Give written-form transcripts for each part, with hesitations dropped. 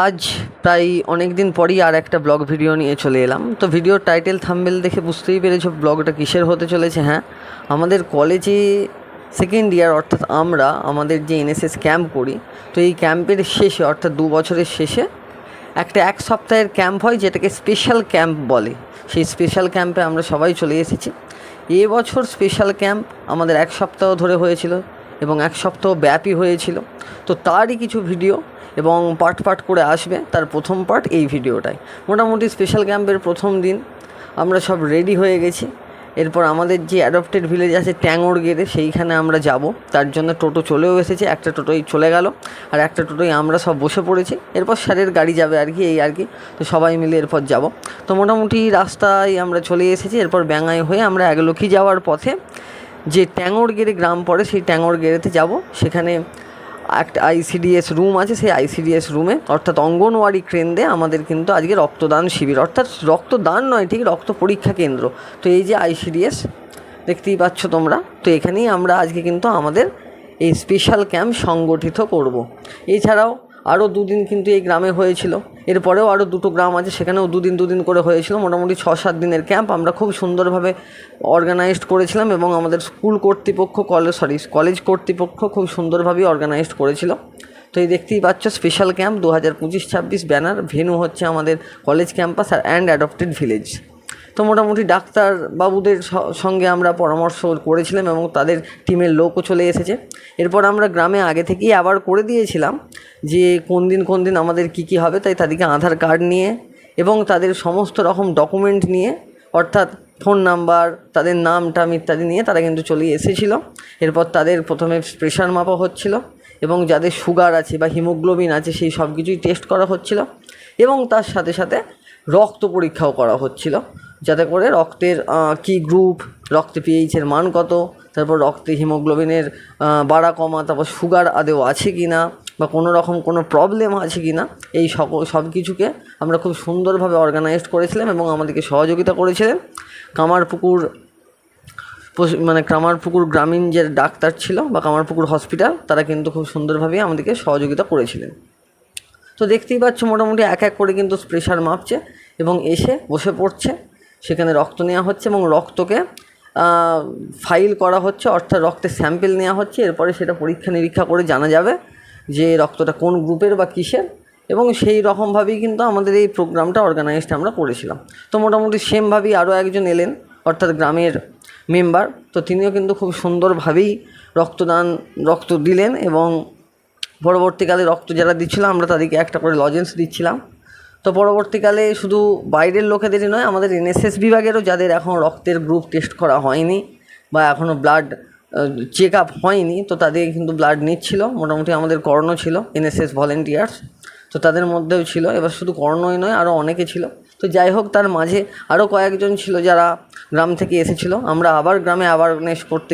আজ প্রায় অনেক দিন পরই আর একটা ব্লগ ভিডিও নিয়ে চলে এলাম। তো ভিডিওর টাইটেল থাম্বনেল দেখে বুঝতেই পেরেছো ব্লগটা কিসের হতে চলেছে। হ্যাঁ, আমাদের কলেজে সেকেন্ড ইয়ার অর্থাৎ আমরা আমাদের যে এনএসএস ক্যাম্প করি, তো এই ক্যাম্পের শেষে অর্থাৎ 2 বছরের শেষে একটা 1 সপ্তাহের ক্যাম্প হয়, যেটাকে স্পেশাল ক্যাম্প বলে। সেই স্পেশাল ক্যাম্পে আমরা সবাই চলে এসেছি। এবছর স্পেশাল ক্যাম্প আমাদের 1 সপ্তাহ ধরে হয়েছিল এবং 1 সপ্তাহ ব্যাপী হয়েছিল। তো তারই কিছু ভিডিও এবং পার্ট পার্ট করে আসবে। তার প্রথম পার্ট এই ভিডিওটায়। মোটামুটি স্পেশাল ক্যাম্পের প্রথম দিন আমরা সব রেডি হয়ে গেছি। এরপর আমাদের যে অ্যাডপ্টেড ভিলেজ আছে ট্যাঙ্গড়গেড়ে, সেইখানে আমরা যাব। তার জন্য টোটো চলেও এসেছে, একটা টোটোই চলে গেল আর একটা টোটোই আমরা সব বসে পড়েছি। এরপর স্যারের গাড়ি যাবে আর কি, এই আর কি। তো সবাই মিলে এরপর যাব। তো মোটামুটি রাস্তায় আমরা চলে এসেছি। এরপর ব্যাঙাই হয়ে আমরা একলক্ষী যাওয়ার পথে যে ট্যাঙ্গড়গেড়ে গ্রাম পড়ে, সেই ট্যাঙ্গড়গেড়েতে যাব। সেখানে একটা আইসিডিএস রুম আছে, সেই আইসিডিএস রুমে অর্থাৎ অঙ্গনওয়াড়ি কেন্দ্রে আমাদের কিন্তু আজকে রক্তদান শিবির, অর্থাৎ রক্তদান নয় ঠিক, রক্ত পরীক্ষা কেন্দ্র। তো এই যে আইসিডিএস দেখতেই পাচ্ছ তোমরা, তো এখানেই আমরা আজকে কিন্তু আমাদের এই স্পেশাল ক্যাম্প সংগঠিত করব। এছাড়াও আরও 2 দিন কিন্তু এই গ্রামে হয়েছিল। এরপরেও আরও 2টো গ্রাম আছে, সেখানেও 2 দিন করে হয়েছিল। মোটামুটি 6-7 দিনের ক্যাম্প আমরা খুব সুন্দরভাবে অর্গানাইজড করেছিলাম এবং আমাদের স্কুল কর্তৃপক্ষ কলেজ কর্তৃপক্ষ খুব সুন্দরভাবেই অর্গানাইজড করেছিল। তো এই দেখতেই পাচ্ছ স্পেশাল ক্যাম্প 2025-26 ব্যানার। ভেন্যু হচ্ছে আমাদের college campus and adopted village. তো মোটামুটি ডাক্তার বাবুদের সঙ্গে আমরা পরামর্শ করেছিলাম এবং তাদের টিমের লোকও চলে এসেছে। এরপর আমরা গ্রামে আগে থেকেই আবার করে দিয়েছিলাম যে কোন দিন আমাদের কী হবে, তাই তাদেরকে আধার কার্ড নিয়ে এবং তাদের সমস্ত রকম ডকুমেন্ট নিয়ে, অর্থাৎ ফোন নাম্বার, তাদের নাম টাম ইত্যাদি নিয়ে তারা কিন্তু চলে এসেছিলো। এরপর তাদের প্রথমে প্রেশার মাপা হচ্ছিল এবং যাদের সুগার আছে বা হিমোগ্লোবিন আছে সেই সব কিছুই টেস্ট করা হচ্ছিল এবং তার সাথে সাথে রক্ত পরীক্ষাও করা হচ্ছিল, যাতে করে রক্তের কী গ্রুপ, রক্তে পিএইচের মান কত, তারপর রক্তে হিমোগ্লোবিনের বাড়া কমা, তারপর সুগার আদৌ আছে কি না বা কোনো রকম কোনো প্রবলেম আছে কি না, এই সব কিছুকে আমরা খুব সুন্দরভাবে অর্গানাইজড করেছিলাম এবং আমাদেরকে সহযোগিতা করেছিলেন কামারপুকুর গ্রামীণ যে ডাক্তার ছিল বা কামারপুকুর হসপিটাল, তারা কিন্তু খুব সুন্দরভাবেই আমাদেরকে সহযোগিতা করেছিলেন। তো দেখতেই পাচ্ছ মোটামুটি এক এক করে কিন্তু প্রেশার মাপছে এবং এসে বসে পড়ছে। সেখানে রক্ত নেওয়া হচ্ছে এবং রক্তকে ফাইল করা হচ্ছে, অর্থাৎ রক্তের স্যাম্পেল নেওয়া হচ্ছে। এরপরে সেটা পরীক্ষা নিরীক্ষা করে জানা যাবে যে রক্তটা কোন গ্রুপের বা কিসের, এবং সেই রকমভাবেই কিন্তু আমাদের এই প্রোগ্রামটা অর্গানাইজড আমরা করেছিলাম। তো মোটামুটি সেমভাবেই আরও একজন এলেন, অর্থাৎ গ্রামের মেম্বার। তো তিনিও কিন্তু খুব সুন্দরভাবেই রক্ত দিলেন এবং পরবর্তীকালে রক্ত যারা দিচ্ছিলাম আমরা তাদেরকে একটা করে লজেন্স দিচ্ছিলাম। তো পরবর্তীকালে শুধু বাইরের লোকেদেরই নয়, আমাদের এনএসএস বিভাগেরও যাদের এখন রক্তের গ্রুপ টেস্ট করা হয়নি বা এখনও ব্লাড চেক আপ হয়নি, তো তাদের কিন্তু ব্লাড নিচ্ছিল। মোটামুটি আমাদের কর্ণ ছিল এনএসএস ভলেন্টিয়ার্স, তো তাদের মধ্যেও ছিল। এবার শুধু কর্ণই নয়, আরও অনেকে ছিল। তো যাই হোক, তার মাঝে আরও কয়েকজন ছিল যারা গ্রাম থেকে এসেছিলো। আমরা আবার গ্রামে অ্যাওয়ারনেস করতে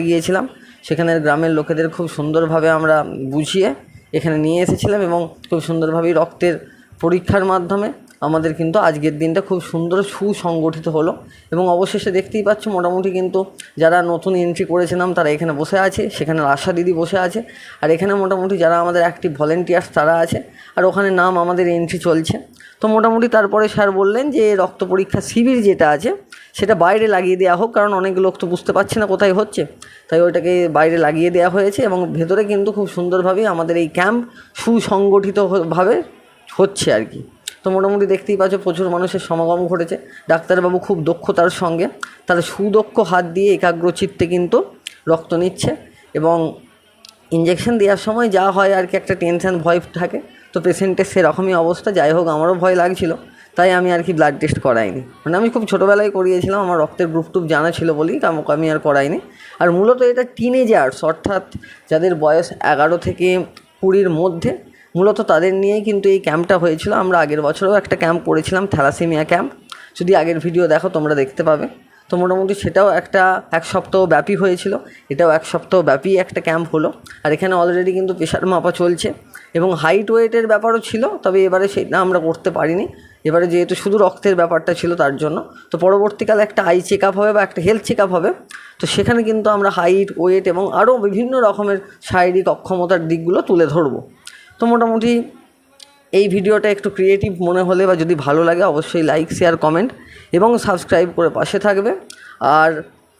গিয়েছিলাম। সেখানের গ্রামের লোকেদের খুব সুন্দরভাবে আমরা বুঝিয়ে এখানে নিয়ে এসেছিলাম এবং খুব সুন্দরভাবেই রক্তের পরীক্ষার মাধ্যমে আমাদের কিন্তু আজকের দিনটা খুব সুন্দর সুসংগঠিত হলো। এবং অবশেষে দেখতেই পাচ্ছ মোটামুটি কিন্তু যারা নতুন এন্ট্রি করেছিলাম তারা এখানে বসে আছে, সেখানে আশা দিদি বসে আছে, আর এখানে মোটামুটি যারা আমাদের অ্যাক্টিভ ভলেন্টিয়ার্স তারা আছে, আর ওখানে নাম আমাদের এন্ট্রি চলছে। তো মোটামুটি তারপরে স্যার বললেন যে রক্ত পরীক্ষা শিবির যেটা আছে সেটা বাইরে লাগিয়ে দেওয়া হোক, কারণ অনেক লোক তো বুঝতে পারছে না কোথায় হচ্ছে, তাই ওইটাকে বাইরে লাগিয়ে দেওয়া হয়েছে এবং ভেতরে কিন্তু খুব সুন্দরভাবেই আমাদের এই ক্যাম্প সুসংগঠিতভাবে হচ্ছে আর কি। তো মোটামুটি দেখতেই পাচ্ছ প্রচুর মানুষের সমাগম ঘটেছে। ডাক্তারবাবু খুব দক্ষতার সঙ্গে তারা সুদক্ষ হাত দিয়ে একাগ্রচিত্তে কিন্তু রক্ত নিচ্ছে এবং ইঞ্জেকশন দেওয়ার সময় যা হয় আর কি, একটা টেনশন ভয় থাকে, তো পেশেন্টের সেরকমই অবস্থা। যাই হোক, আমারও ভয় লাগছিল, তাই আমি আর কি ব্লাড টেস্ট করাইনি। মানে আমি খুব ছোটোবেলায় করিয়েছিলাম, আমার রক্তের গ্রুপ টুপ জানা ছিল বলেই আমি আর করাইনি। আর মূলত এটা টিনেজার্স, অর্থাৎ যাদের বয়স 11 থেকে 20-র মধ্যে, মূলত তাদের নিয়েই কিন্তু এই ক্যাম্পটা হয়েছিল। আমরা আগের বছরেও একটা ক্যাম্প করেছিলাম, থ্যালাসেমিয়া ক্যাম্প। যদি আগের ভিডিও দেখো তোমরা দেখতে পাবে। তো মোটামুটি সেটাও 1 সপ্তাহ ব্যাপী হয়েছিল, এটাও 1 সপ্তাহ ব্যাপী একটা ক্যাম্প হলো। আর এখানে অলরেডি কিন্তু প্রেশার মাপা চলছে এবং হাইট ওয়েটের ব্যাপারও ছিল, তবে এবারে সেটা আমরা করতে পারিনি। এবারে যেহেতু শুধু রক্তের ব্যাপারটা ছিল তার জন্য। তো পরবর্তীকালে একটা আই চেক আপ হবে বা একটা হেলথ চেক আপ হবে, তো সেখানে কিন্তু আমরা হাইট, ওয়েট এবং আরও বিভিন্ন রকমের শারীরিক অক্ষমতার দিকগুলো তুলে ধরবো। তো মোটামুটি এই ভিডিওটা একটু ক্রিয়েটিভ মনে হলে বা যদি ভালো লাগে অবশ্যই লাইক, শেয়ার, কমেন্ট এবং সাবস্ক্রাইব করে পাশে থাকবে। আর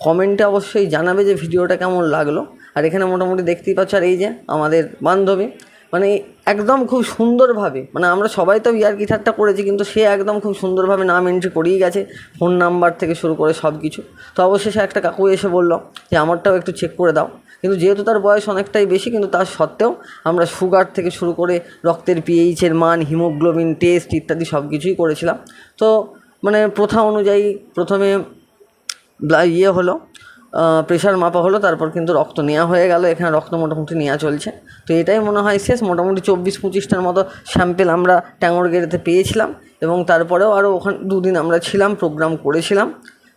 কমেন্টে অবশ্যই জানাবে যে ভিডিওটা কেমন লাগলো। আর এখানে মোটামুটি দেখতেই পাচ্ছ, আর এই যে আমাদের বান্ধবী, মানে একদম খুব সুন্দরভাবে, মানে আমরা সবাই তো ইয়ার্কি ঠাট্টা করেছি, কিন্তু সে একদম খুব সুন্দরভাবে নাম এন্ট্রি করেই গেছে, ফোন নাম্বার থেকে শুরু করে সব কিছু। তো অবশেষে একটা কাকু এসে বলল যে আমারটাও একটু চেক করে দাও। কিন্তু যেহেতু তার বয়স অনেকটাই বেশি, কিন্তু তার সত্ত্বেও আমরা সুগার থেকে শুরু করে রক্তের পিএইচের মান, হিমোগ্লোবিন টেস্ট ইত্যাদি সব কিছুই করেছিলাম। তো মানে প্রথা অনুযায়ী প্রথমে হলো, প্রেশার মাপা হলো, তারপর কিন্তু রক্ত নেওয়া হয়ে গেল। এখানে রক্ত মোটামুটি নেওয়া চলছে। তো এটাই মনে হয় শেষ। মোটামুটি 24-25টার মতো স্যাম্পেল আমরা ট্যাঙ্গরগেড়েতে পেয়েছিলাম, এবং তারপরেও আরও ওখানে 2 দিন আমরা ছিলাম, প্রোগ্রাম করেছিলাম।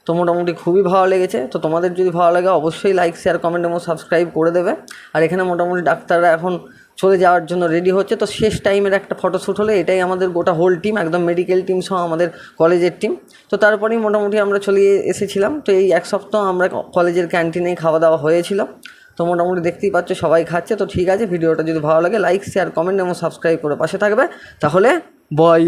তো মোটামুটি খুবই ভালো লেগেছে। তো তোমাদের যদি ভালো লাগে অবশ্যই লাইক, শেয়ার, কমেন্ট এবং সাবস্ক্রাইব করে দেবে। আর এখানে মোটামুটি ডাক্তাররা এখন চলে যাওয়ার জন্য রেডি হচ্ছে। তো শেষ টাইমের একটা ফটোশ্যুট হলে, এটাই আমাদের গোটা হোল টিম, একদম মেডিকেল টিম সহ আমাদের কলেজের টিম। তো তারপরেই মোটামুটি আমরা চলে এসেছিলাম। তো এই 1 সপ্তাহ আমরা কলেজের ক্যান্টিনেই খাওয়া দাওয়া হয়েছিল। তো মোটামুটি দেখতেই পাচ্ছ সবাই খাচ্ছে। তো ঠিক আছে, ভিডিওটা যদি ভালো লাগে লাইক, শেয়ার, কমেন্ট এবং সাবস্ক্রাইব করে পাশে থাকবে। তাহলে বাই।